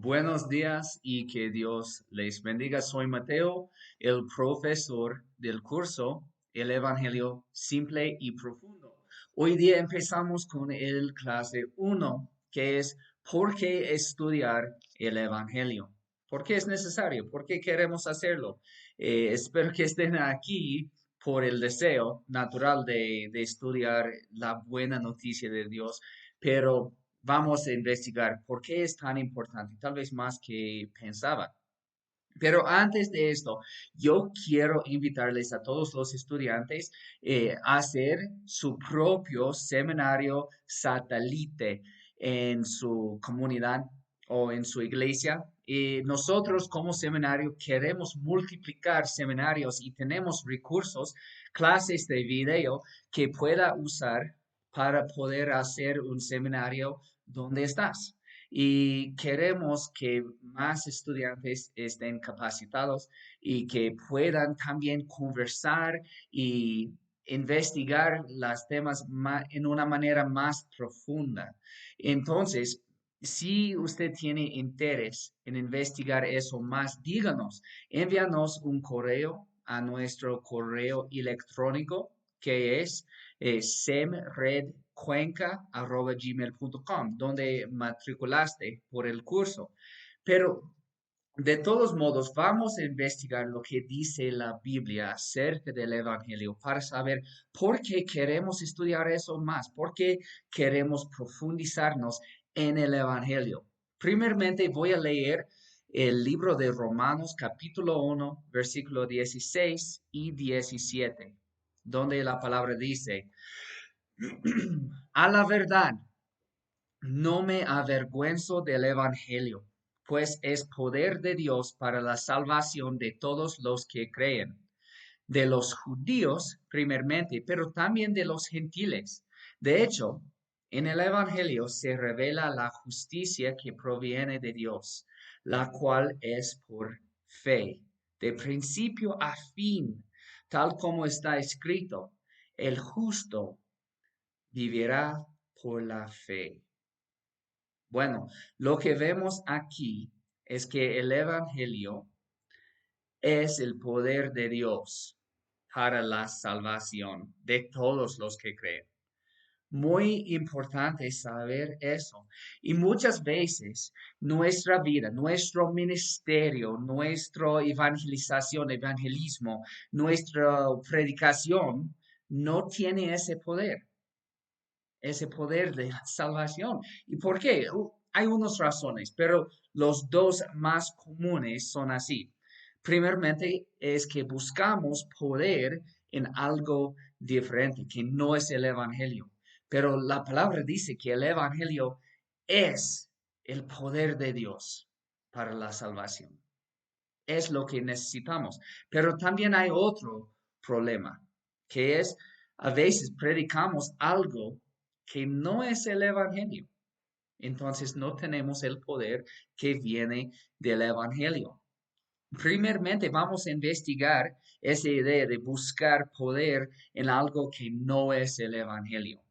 Buenos días y que Dios les bendiga. Soy Mateo, el profesor del curso El Evangelio Simple y Profundo. Hoy día empezamos con el clase uno, que es ¿por qué estudiar el Evangelio? ¿Por qué es necesario? ¿Por qué queremos hacerlo? Espero que estén aquí por el deseo natural de estudiar la buena noticia de Dios, pero vamos a investigar por qué es tan importante, tal vez más que pensaba. Pero antes de esto, yo quiero invitarles a todos los estudiantes a hacer su propio seminario satélite en su comunidad o en su iglesia. Nosotros como seminario queremos multiplicar seminarios y tenemos recursos, clases de video que pueda usar para poder hacer un seminario donde estás y queremos que más estudiantes estén capacitados y que puedan también conversar y investigar los temas en una manera más profunda. Entonces, si usted tiene interés en investigar eso más, díganos, envíanos un correo a nuestro correo electrónico que es semredcuenca@gmail.com, donde matriculaste por el curso. Pero de todos modos, vamos a investigar lo que dice la Biblia acerca del Evangelio para saber por qué queremos estudiar eso más, por qué queremos profundizarnos en el Evangelio. Primeramente voy a leer el libro de Romanos capítulo 1, versículo 16 y 17, donde la palabra dice, a la verdad, no me avergüenzo del Evangelio, pues es poder de Dios para la salvación de todos los que creen, de los judíos primeramente, pero también de los gentiles. De hecho, en el Evangelio se revela la justicia que proviene de Dios, la cual es por fe, de principio a fin, tal como está escrito, el justo vivirá por la fe. Bueno, lo que vemos aquí es que el Evangelio es el poder de Dios para la salvación de todos los que creen. Muy importante saber eso. Y muchas veces nuestra vida, nuestro ministerio, nuestra evangelización, evangelismo, nuestra predicación no tiene ese poder de la salvación. ¿Y por qué? Hay unas razones, pero los dos más comunes son así. Primeramente es que buscamos poder en algo diferente, que no es el Evangelio. Pero la palabra dice que el Evangelio es el poder de Dios para la salvación. Es lo que necesitamos. Pero también hay otro problema, que es a veces predicamos algo que no es el Evangelio. Entonces no tenemos el poder que viene del Evangelio. Primeramente vamos a investigar esa idea de buscar poder en algo que no es el Evangelio.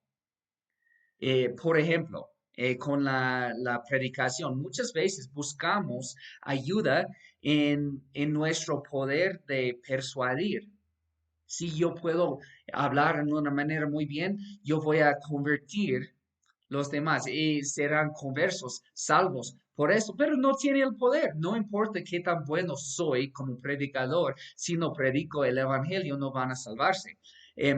Por ejemplo, con la predicación, muchas veces buscamos ayuda en nuestro poder de persuadir. Si yo puedo hablar en una manera muy bien, yo voy a convertir los demás y serán conversos, salvos por eso, pero no tiene el poder. No importa qué tan bueno soy como predicador, si no predico el evangelio, no van a salvarse.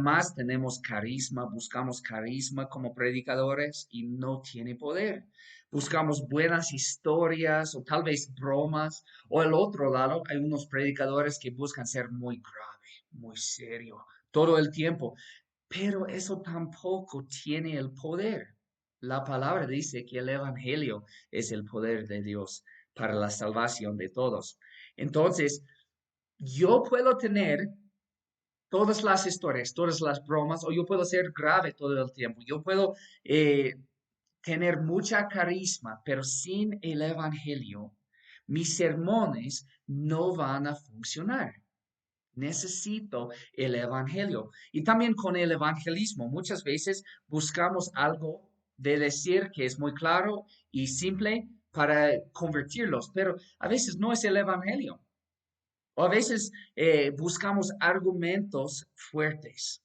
Más tenemos carisma, buscamos carisma como predicadores y no tiene poder. Buscamos buenas historias o tal vez bromas. O el otro lado, hay unos predicadores que buscan ser muy grave, muy serio, todo el tiempo. Pero eso tampoco tiene el poder. La palabra dice que el Evangelio es el poder de Dios para la salvación de todos. Entonces, yo puedo tener todas las historias, todas las bromas, o yo puedo ser grave todo el tiempo. Yo puedo tener mucha carisma, pero sin el Evangelio, mis sermones no van a funcionar. Necesito el evangelio. Y también con el evangelismo, muchas veces buscamos algo de decir que es muy claro y simple, para convertirlos, pero a veces no es el evangelio. O a veces buscamos argumentos fuertes.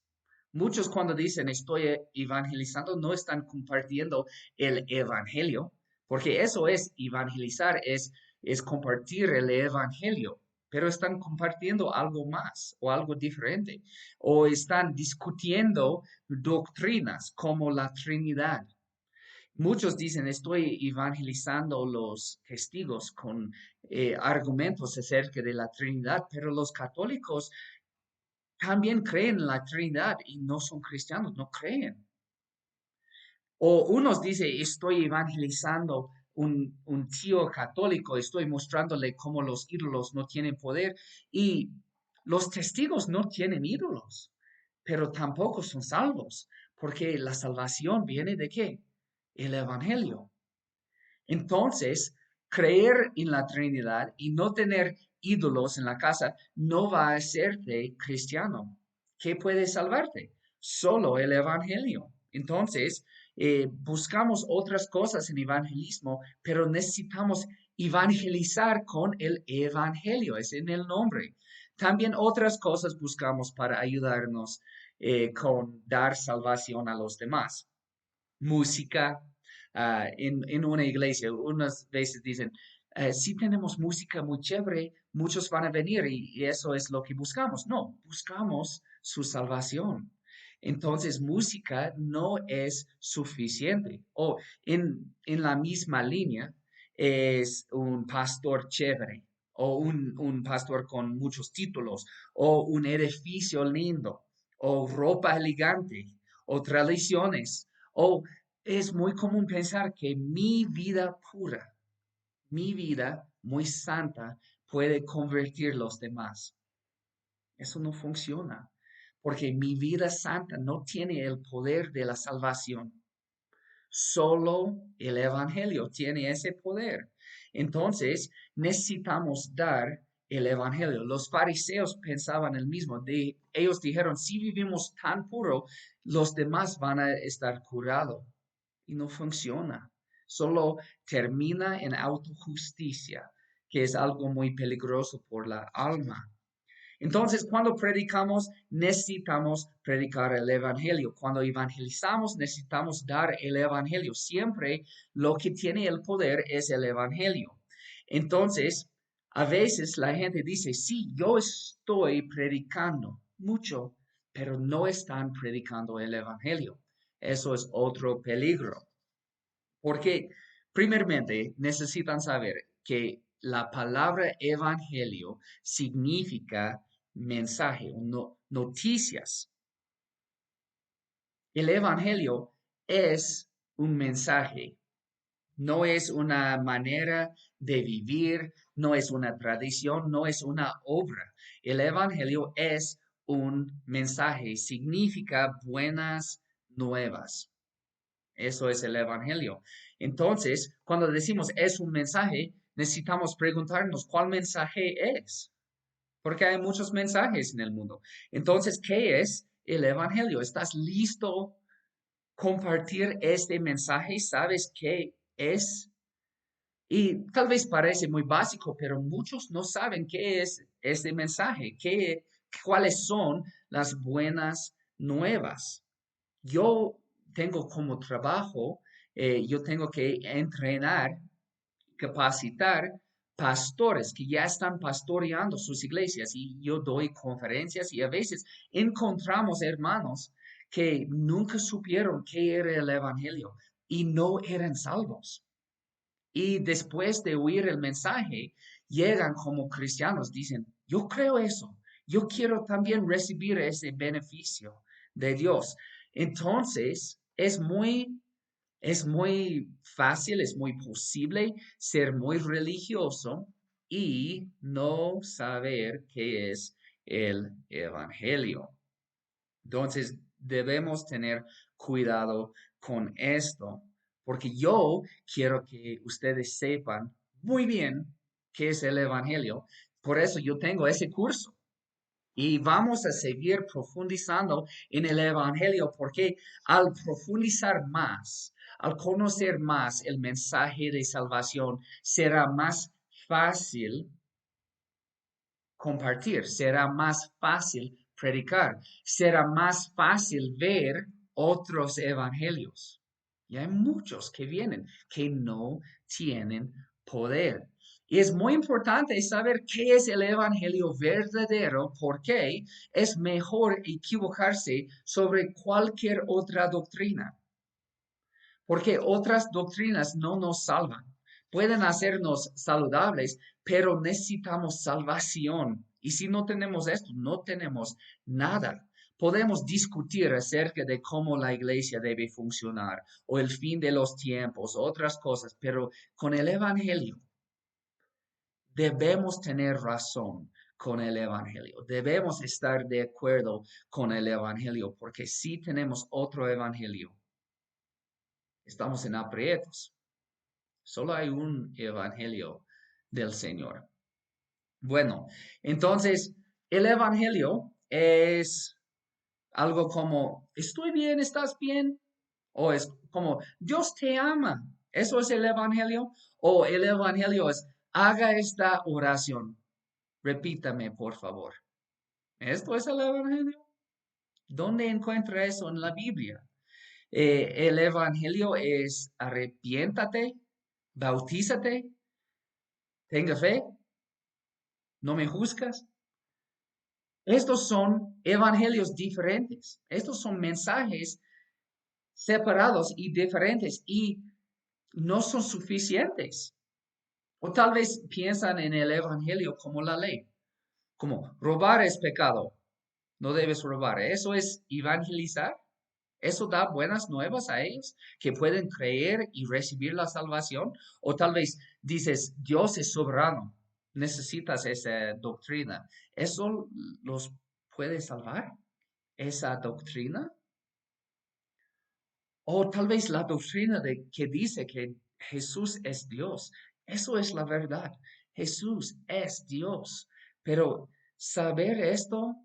Muchos cuando dicen estoy evangelizando no están compartiendo el evangelio, porque eso es evangelizar, es compartir el evangelio, pero están compartiendo algo más o algo diferente, o están discutiendo doctrinas como la Trinidad. Muchos dicen, estoy evangelizando los testigos con argumentos acerca de la Trinidad, pero los católicos también creen en la Trinidad y no son cristianos, no creen. O unos dicen, estoy evangelizando un tío católico, estoy mostrándole cómo los ídolos no tienen poder y los testigos no tienen ídolos, pero tampoco son salvos, porque la salvación viene de ¿qué? El evangelio. Entonces, creer en la Trinidad y no tener ídolos en la casa no va a hacerte cristiano. ¿Qué puede salvarte? Solo el Evangelio. Entonces, buscamos otras cosas en evangelismo, pero necesitamos evangelizar con el Evangelio, es en el nombre. También otras cosas buscamos para ayudarnos con dar salvación a los demás. Música, en una iglesia. Unas veces dicen, si tenemos música muy chévere, muchos van a venir y eso es lo que buscamos. No, buscamos su salvación. Entonces, música no es suficiente. O en la misma línea es un pastor chévere o un pastor con muchos títulos o un edificio lindo o ropa elegante o tradiciones o es muy común pensar que mi vida pura, mi vida muy santa, puede convertir los demás. Eso no funciona, porque mi vida santa no tiene el poder de la salvación. Solo el Evangelio tiene ese poder. Entonces, necesitamos dar el Evangelio. Los fariseos pensaban el mismo. Ellos dijeron, si vivimos tan puro, los demás van a estar curados y no funciona. Solo termina en autojusticia, que es algo muy peligroso por la alma. Entonces, cuando predicamos, necesitamos predicar el Evangelio. Cuando evangelizamos, necesitamos dar el Evangelio. Siempre lo que tiene el poder es el Evangelio. Entonces, a veces la gente dice, sí, yo estoy predicando mucho, pero no están predicando el Evangelio. Eso es otro peligro. Porque, primeramente, necesitan saber que la palabra evangelio significa mensaje, noticias. El evangelio es un mensaje, no es una manera de vivir, no es una tradición, no es una obra. El evangelio es un mensaje, significa buenas nuevas. Eso es el Evangelio. Entonces, cuando decimos es un mensaje, necesitamos preguntarnos cuál mensaje es, porque hay muchos mensajes en el mundo. Entonces, ¿qué es el Evangelio? ¿Estás listo a compartir este mensaje? ¿Sabes qué es? Y tal vez parece muy básico, pero muchos no saben qué es este mensaje, cuáles son las buenas nuevas. Yo tengo como trabajo, yo tengo que entrenar, capacitar pastores que ya están pastoreando sus iglesias y yo doy conferencias y a veces encontramos hermanos que nunca supieron qué era el evangelio y no eran salvos. Y después de oír el mensaje, llegan como cristianos, dicen, yo creo eso, yo quiero también recibir ese beneficio de Dios. Entonces, es muy fácil, es muy posible ser muy religioso y no saber qué es el evangelio. Entonces, debemos tener cuidado con esto, porque yo quiero que ustedes sepan muy bien qué es el Evangelio. Por eso yo tengo ese curso. Y vamos a seguir profundizando en el Evangelio, porque al profundizar más, Al conocer más el mensaje de salvación, será más fácil compartir, será más fácil predicar, será más fácil ver otros evangelios. Y hay muchos que vienen que no tienen poder. Y es muy importante saber qué es el evangelio verdadero, porque es mejor equivocarse sobre cualquier otra doctrina, porque otras doctrinas no nos salvan. Pueden hacernos saludables, pero necesitamos salvación. Y si no tenemos esto, no tenemos nada. Podemos discutir acerca de cómo la iglesia debe funcionar o el fin de los tiempos, otras cosas, pero con el evangelio debemos tener razón con el evangelio. Debemos estar de acuerdo con el evangelio, porque si tenemos otro evangelio, estamos en aprietos. Solo hay un evangelio del Señor. Bueno, entonces el evangelio es algo como, estoy bien, estás bien, o es como, Dios te ama. Eso es el evangelio. O el evangelio es, haga esta oración. Repítame, por favor. ¿Esto es el evangelio? ¿Dónde encuentra eso en la Biblia? El evangelio es arrepiéntate, bautízate, tenga fe, no me juzgas. Estos son evangelios diferentes. Estos son mensajes separados y diferentes y no son suficientes. O tal vez piensan en el evangelio como la ley, como robar es pecado, no debes robar. Eso es evangelizar. Eso da buenas nuevas a ellos que pueden creer y recibir la salvación. O tal vez dices, Dios es soberano, necesitas esa doctrina. ¿Eso los puede salvar? ¿Esa doctrina? O tal vez la doctrina de que dice que Jesús es Dios. Eso es la verdad. Jesús es Dios. Pero saber esto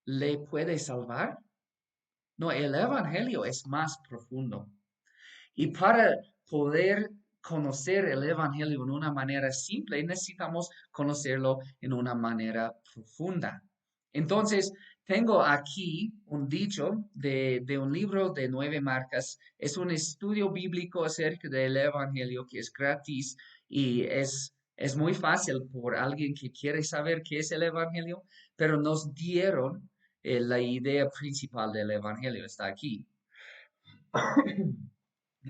le puede salvar. No, el evangelio es más profundo. Y para poder conocer el evangelio en una manera simple, necesitamos conocerlo en una manera profunda. Entonces, tengo aquí un dicho de un libro de 9 marcas. Es un estudio bíblico acerca del evangelio que es gratis y es muy fácil por alguien que quiere saber qué es el evangelio, pero nos dieron la idea principal del evangelio. Está aquí.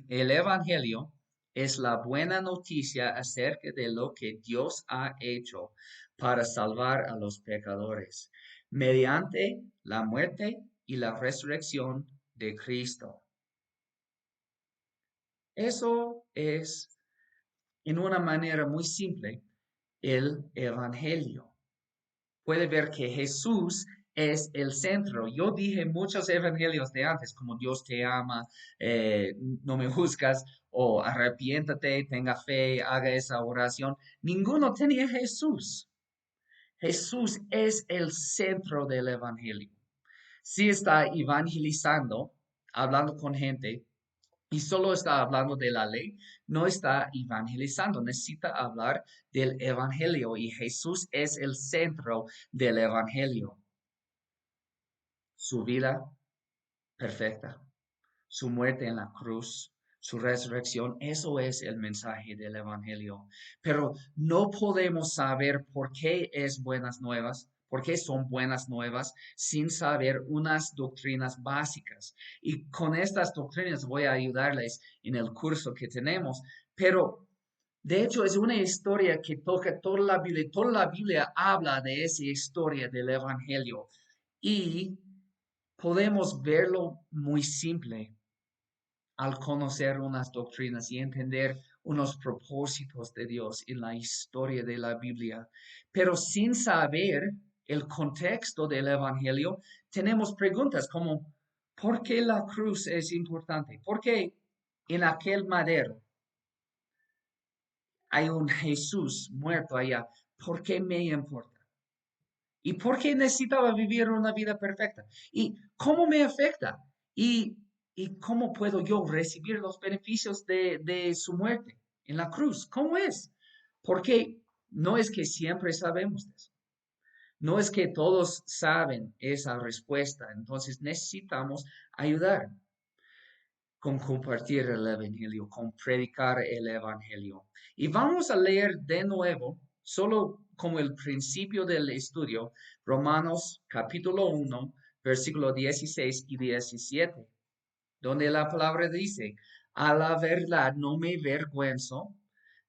El Evangelio es la buena noticia acerca de lo que Dios ha hecho para salvar a los pecadores mediante la muerte y la resurrección de Cristo. Eso es, en una manera muy simple, el Evangelio. Puede ver que Jesús es el centro. Yo dije muchos evangelios de antes, como Dios te ama, no me juzgas, o arrepiéntate, tenga fe, haga esa oración. Ninguno tenía Jesús. Jesús es el centro del evangelio. Si está evangelizando, hablando con gente, y solo está hablando de la ley, no está evangelizando, necesita hablar del evangelio y Jesús es el centro del evangelio. Su vida perfecta, su muerte en la cruz, su resurrección, eso es el mensaje del evangelio. Pero no podemos saber por qué es buenas nuevas, por qué son buenas nuevas sin saber unas doctrinas básicas. Y con estas doctrinas voy a ayudarles en el curso que tenemos, pero de hecho es una historia que toca toda la Biblia habla de esa historia del evangelio y podemos verlo muy simple al conocer unas doctrinas y entender unos propósitos de Dios en la historia de la Biblia. Pero sin saber el contexto del Evangelio, tenemos preguntas como, ¿por qué la cruz es importante? ¿Por qué en aquel madero hay un Jesús muerto allá? ¿Por qué me importa? ¿Y por qué necesitaba vivir una vida perfecta? ¿Y cómo me afecta? ¿Y ¿Y cómo puedo yo recibir los beneficios de su muerte en la cruz? ¿Cómo es? Porque no es que siempre sabemos de eso. No es que todos saben esa respuesta. Entonces necesitamos ayudar con compartir el Evangelio, con predicar el Evangelio. Y vamos a leer de nuevo, solo como el principio del estudio, Romanos capítulo 1, versículo 16 y 17, donde la palabra dice, a la verdad no me avergüenzo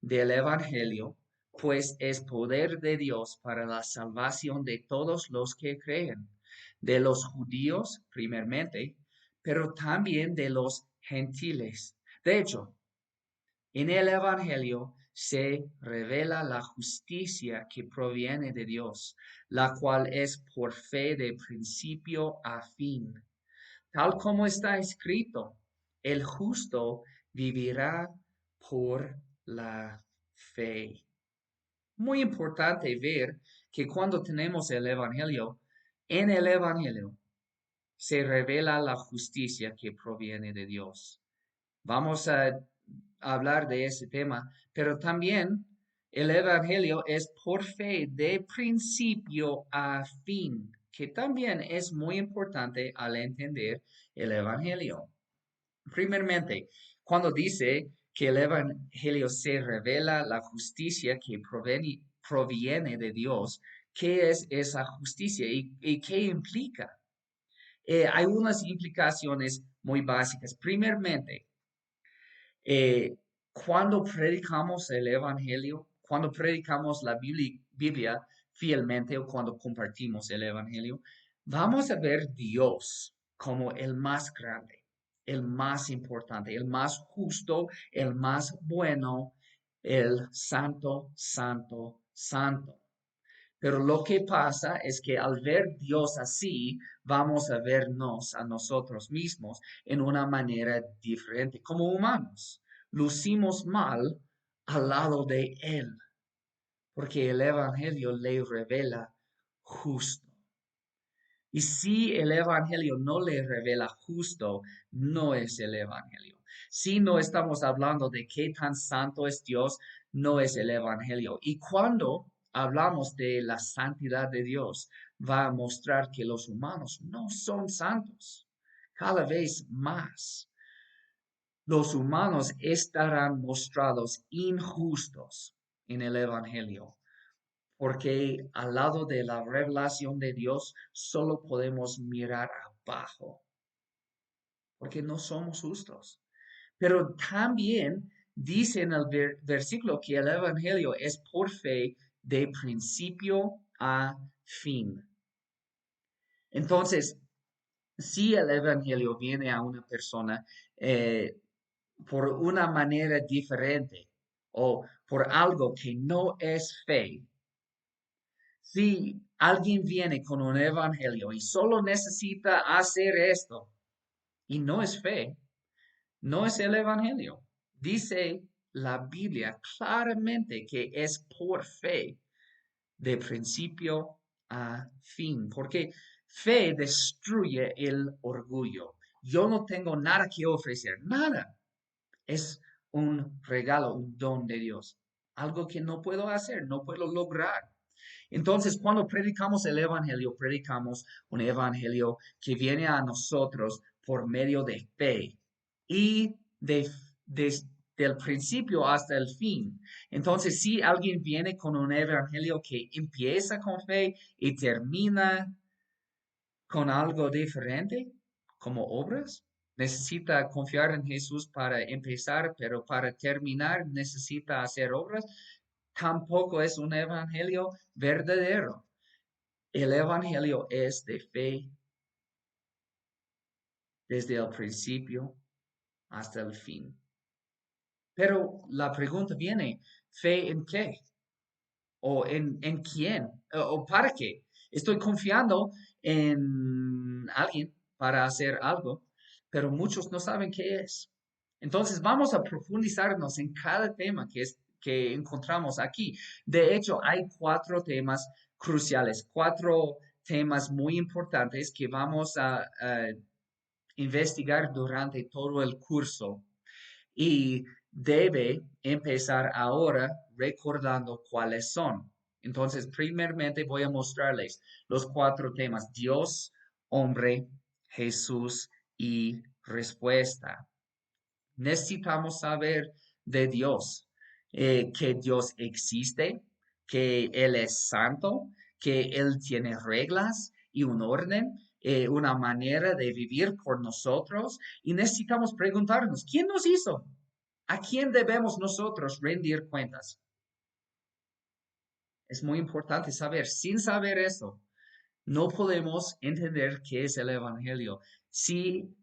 del Evangelio, pues es poder de Dios para la salvación de todos los que creen, de los judíos primeramente, pero también de los gentiles. De hecho, en el Evangelio se revela la justicia que proviene de Dios, la cual es por fe de principio a fin. Tal como está escrito, el justo vivirá por la fe. Muy importante ver que cuando tenemos el Evangelio, en el Evangelio se revela la justicia que proviene de Dios. Vamos a hablar de ese tema, pero también el Evangelio es por fe de principio a fin, que también es muy importante al entender el Evangelio. Primeramente, cuando dice que el Evangelio se revela la justicia que proviene de Dios, ¿qué es esa justicia y qué implica? Hay unas implicaciones muy básicas. Primeramente, eh, cuando predicamos el Evangelio, cuando predicamos la Biblia fielmente o cuando compartimos el Evangelio, vamos a ver Dios como el más grande, el más importante, el más justo, el más bueno, el santo, santo, santo. Pero lo que pasa es que al ver Dios así, vamos a vernos a nosotros mismos en una manera diferente, como humanos. Lucimos mal al lado de Él, porque el Evangelio le revela justo. Y si el Evangelio no le revela justo, no es el Evangelio. Si no estamos hablando de qué tan santo es Dios, no es el Evangelio. Y cuando hablamos de la santidad de Dios, va a mostrar que los humanos no son santos. Cada vez más, los humanos estarán mostrados injustos en el Evangelio porque al lado de la revelación de Dios solo podemos mirar abajo, porque no somos justos. Pero también dice en el versículo que el Evangelio es por fe de principio a fin. Entonces, si el Evangelio viene a una persona por una manera diferente o por algo que no es fe, si alguien viene con un evangelio y solo necesita hacer esto y no es fe, no es el evangelio. Dice la Biblia claramente que es por fe de principio a fin, porque fe destruye el orgullo. Yo no tengo nada que ofrecer, nada. Es un regalo, un don de Dios, algo que no puedo hacer, no puedo lograr. Entonces, cuando predicamos el Evangelio, predicamos un Evangelio que viene a nosotros por medio de fe y desde el principio hasta el fin. Entonces, si alguien viene con un Evangelio que empieza con fe y termina con algo diferente, como obras, necesita confiar en Jesús para empezar, pero para terminar necesita hacer obras, tampoco es un evangelio verdadero. El evangelio es de fe desde el principio hasta el fin. Pero la pregunta viene, ¿fe en qué? ¿O en quién? ¿O para qué? Estoy confiando en alguien para hacer algo, pero muchos no saben qué es. Entonces vamos a profundizarnos en cada tema que encontramos aquí. De hecho, hay 4 temas cruciales, 4 temas muy importantes que vamos a investigar durante todo el curso y debe empezar ahora recordando cuáles son. Entonces, primeramente voy a mostrarles los cuatro temas: Dios, hombre, Jesús y respuesta. Necesitamos saber de Dios, que Dios existe, que Él es santo, que Él tiene reglas y un orden, una manera de vivir por nosotros. Y necesitamos preguntarnos, ¿quién nos hizo? ¿A quién debemos nosotros rendir cuentas? Es muy importante saber. Sin saber eso, no podemos entender qué es el Evangelio. Si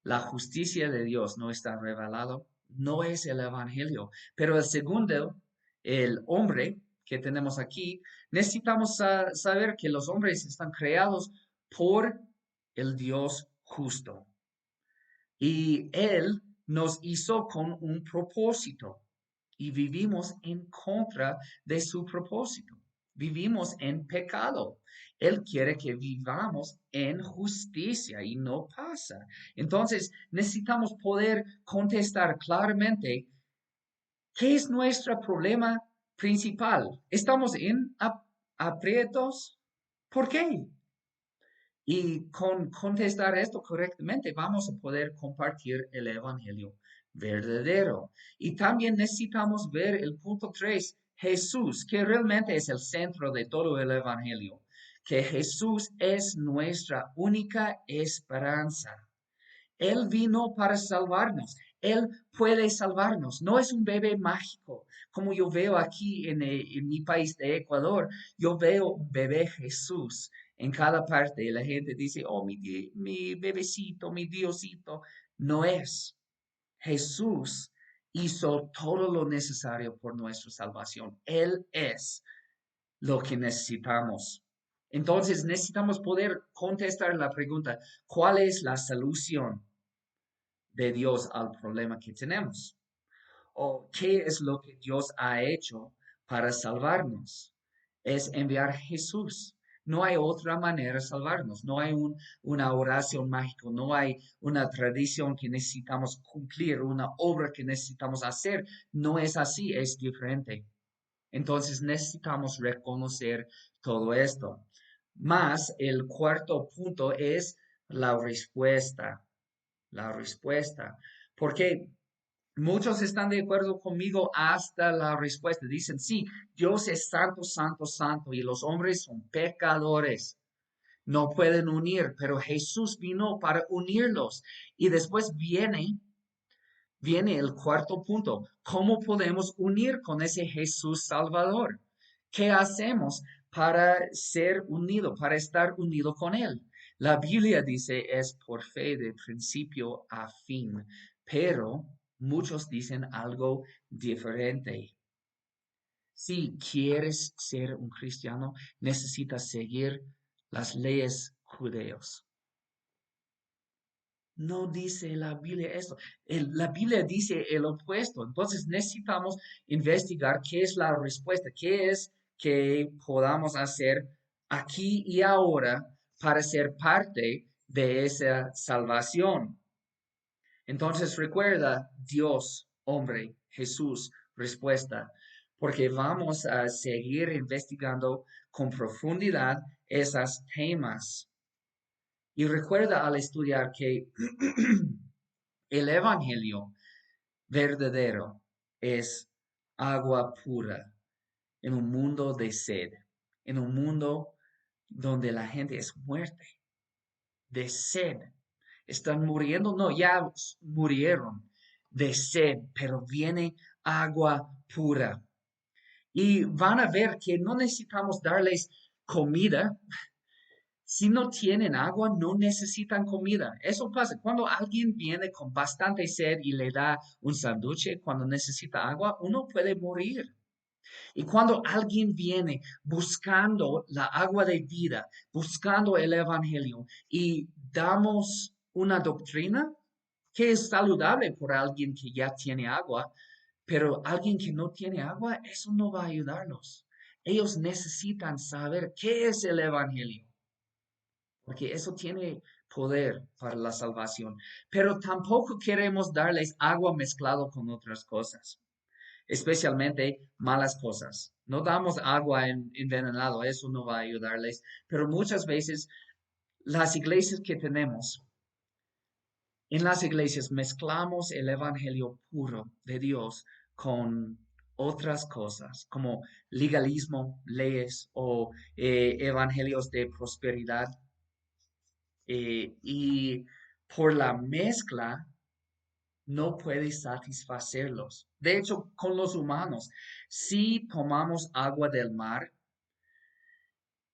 la justicia de Dios no está revelado, no es el Evangelio. Pero el segundo, el hombre que tenemos aquí, necesitamos saber que los hombres están creados por el Dios justo. Y Él nos hizo con un propósito y vivimos en contra de su propósito. Vivimos en pecado. Él quiere que vivamos en justicia y no pasa. Entonces necesitamos poder contestar claramente qué es nuestro problema principal. ¿Estamos en aprietos? ¿Por qué? Y con contestar esto correctamente, vamos a poder compartir el Evangelio verdadero. Y también necesitamos ver el punto 3, Jesús, que realmente es el centro de todo el Evangelio, que Jesús es nuestra única esperanza. Él vino para salvarnos. Él puede salvarnos. No es un bebé mágico, como yo veo aquí en mi país de Ecuador. Yo veo un bebé Jesús en cada parte. Y la gente dice, oh, mi bebecito, mi Diosito. No es. Jesús hizo todo lo necesario por nuestra salvación. Él es lo que necesitamos. Entonces necesitamos poder contestar la pregunta, ¿cuál es la solución de Dios al problema que tenemos? ¿O qué es lo que Dios ha hecho para salvarnos? Es enviar a Jesús. No hay otra manera de salvarnos. No hay una oración mágica. No hay una tradición que necesitamos cumplir, una obra que necesitamos hacer. No es así, es diferente. Entonces necesitamos reconocer todo esto. Más el cuarto punto es la respuesta. La respuesta. Porque muchos están de acuerdo conmigo hasta la respuesta. Dicen, sí, Dios es santo, santo, santo y los hombres son pecadores. No pueden unir, pero Jesús vino para unirlos. Y después viene el cuarto punto. ¿Cómo podemos unir con ese Jesús Salvador? ¿Qué hacemos para ser unido, para estar unido con Él? La Biblia dice es por fe de principio a fin, pero muchos dicen algo diferente. Si quieres ser un cristiano, necesitas seguir las leyes judeos. No dice la Biblia esto. La Biblia dice el opuesto. Entonces necesitamos investigar qué es la respuesta, qué es que podamos hacer aquí y ahora para ser parte de esa salvación. Entonces recuerda Dios, hombre, Jesús, respuesta, porque vamos a seguir investigando con profundidad esos temas. Y recuerda al estudiar que el Evangelio verdadero es agua pura en un mundo de sed, en un mundo donde la gente es muerta de sed. Están muriendo, no, ya murieron de sed, pero viene agua pura. Y van a ver que no necesitamos darles comida. Si no tienen agua, no necesitan comida. Eso pasa cuando alguien viene con bastante sed y le da un sándwich cuando necesita agua, uno puede morir. Y cuando alguien viene buscando la agua de vida, buscando el evangelio y damos una doctrina que es saludable por alguien que ya tiene agua, pero alguien que no tiene agua, eso no va a ayudarlos. Ellos necesitan saber qué es el evangelio porque eso tiene poder para la salvación, pero tampoco queremos darles agua mezclado con otras cosas, especialmente malas cosas. No damos agua envenenado, eso no va a ayudarles, pero muchas veces las iglesias que tenemos, en las iglesias mezclamos el evangelio puro de Dios con otras cosas, como legalismo, leyes o evangelios de prosperidad. Y por la mezcla no puede satisfacerlos. De hecho, con los humanos, si tomamos agua del mar,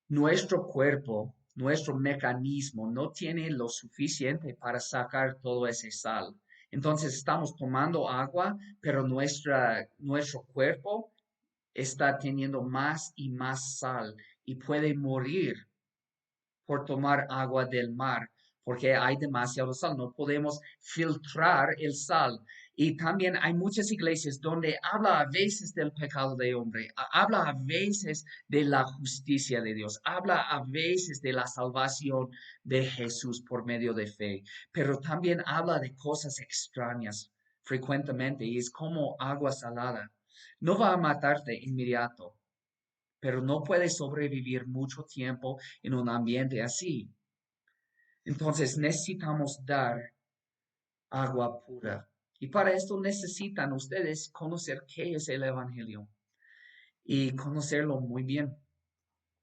nuestro cuerpo, nuestro mecanismo no tiene lo suficiente para sacar todo ese sal. Entonces estamos tomando agua, pero nuestro cuerpo está teniendo más y más sal y puede morir por tomar agua del mar, porque hay demasiado sal, no podemos filtrar el sal. Y también hay muchas iglesias donde habla a veces del pecado de hombre, habla a veces de la justicia de Dios, habla a veces de la salvación de Jesús por medio de fe, pero también habla de cosas extrañas frecuentemente y es como agua salada. No va a matarte inmediato, pero no puedes sobrevivir mucho tiempo en un ambiente así. Entonces necesitamos dar agua pura. Y para esto necesitan ustedes conocer qué es el Evangelio y conocerlo muy bien.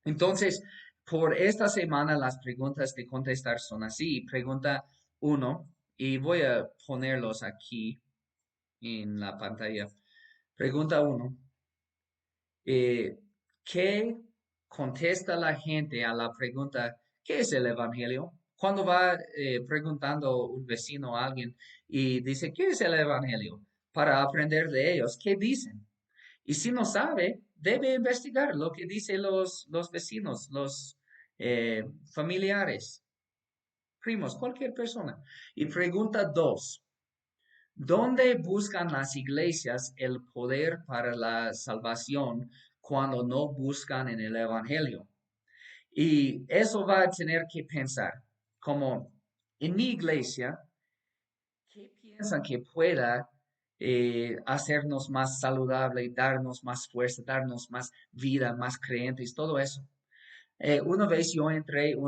Entonces, por esta semana las preguntas de contestar son así. Pregunta uno, y voy a ponerlos aquí en la pantalla. Pregunta uno, ¿qué contesta la gente a la pregunta, ¿qué es el Evangelio? Cuando va preguntando un vecino a alguien y dice, ¿qué es el Evangelio? Para aprender de ellos, ¿qué dicen? Y si no sabe, debe investigar lo que dicen los vecinos, los familiares, primos, cualquier persona. Y pregunta dos, ¿dónde buscan las iglesias el poder para la salvación cuando no buscan en el Evangelio? Y eso va a tener que pensar, como en mi iglesia, ¿qué piensan que pueda hacernos más saludable, darnos más fuerza, darnos más vida, más creyentes, todo eso? Una vez yo entré a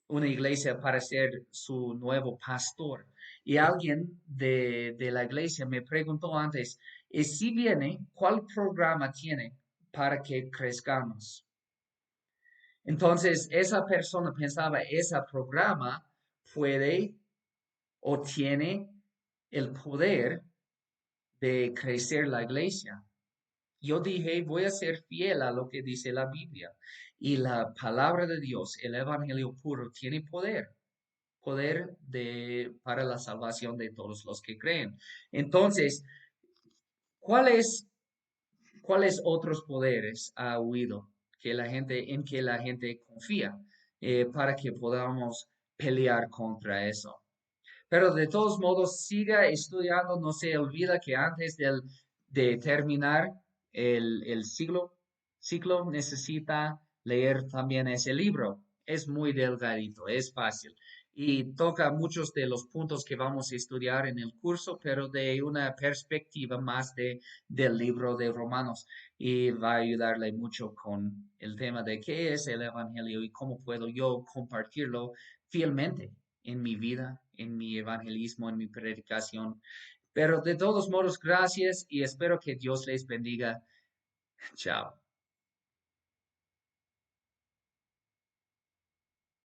una iglesia para ser su nuevo pastor y alguien de la iglesia me preguntó antes, ¿y si viene, cuál programa tiene para que crezcamos? Entonces, esa persona pensaba, ese programa puede o tiene el poder de crecer la iglesia. Yo dije, voy a ser fiel a lo que dice la Biblia. Y la palabra de Dios, el Evangelio puro, tiene poder, poder para la salvación de todos los que creen. Entonces, ¿cuáles, cuáles otros poderes ha huido en que la gente confía para que podamos pelear contra eso? Pero de todos modos, siga estudiando, no se olvida que antes de terminar el ciclo necesita leer también ese libro. Es muy delgadito, es fácil y toca muchos de los puntos que vamos a estudiar en el curso, pero de una perspectiva más del libro de Romanos y va a ayudarle mucho con el tema de qué es el Evangelio y cómo puedo yo compartirlo fielmente en mi vida, en mi evangelismo, en mi predicación. Pero de todos modos, gracias y espero que Dios les bendiga. Chao.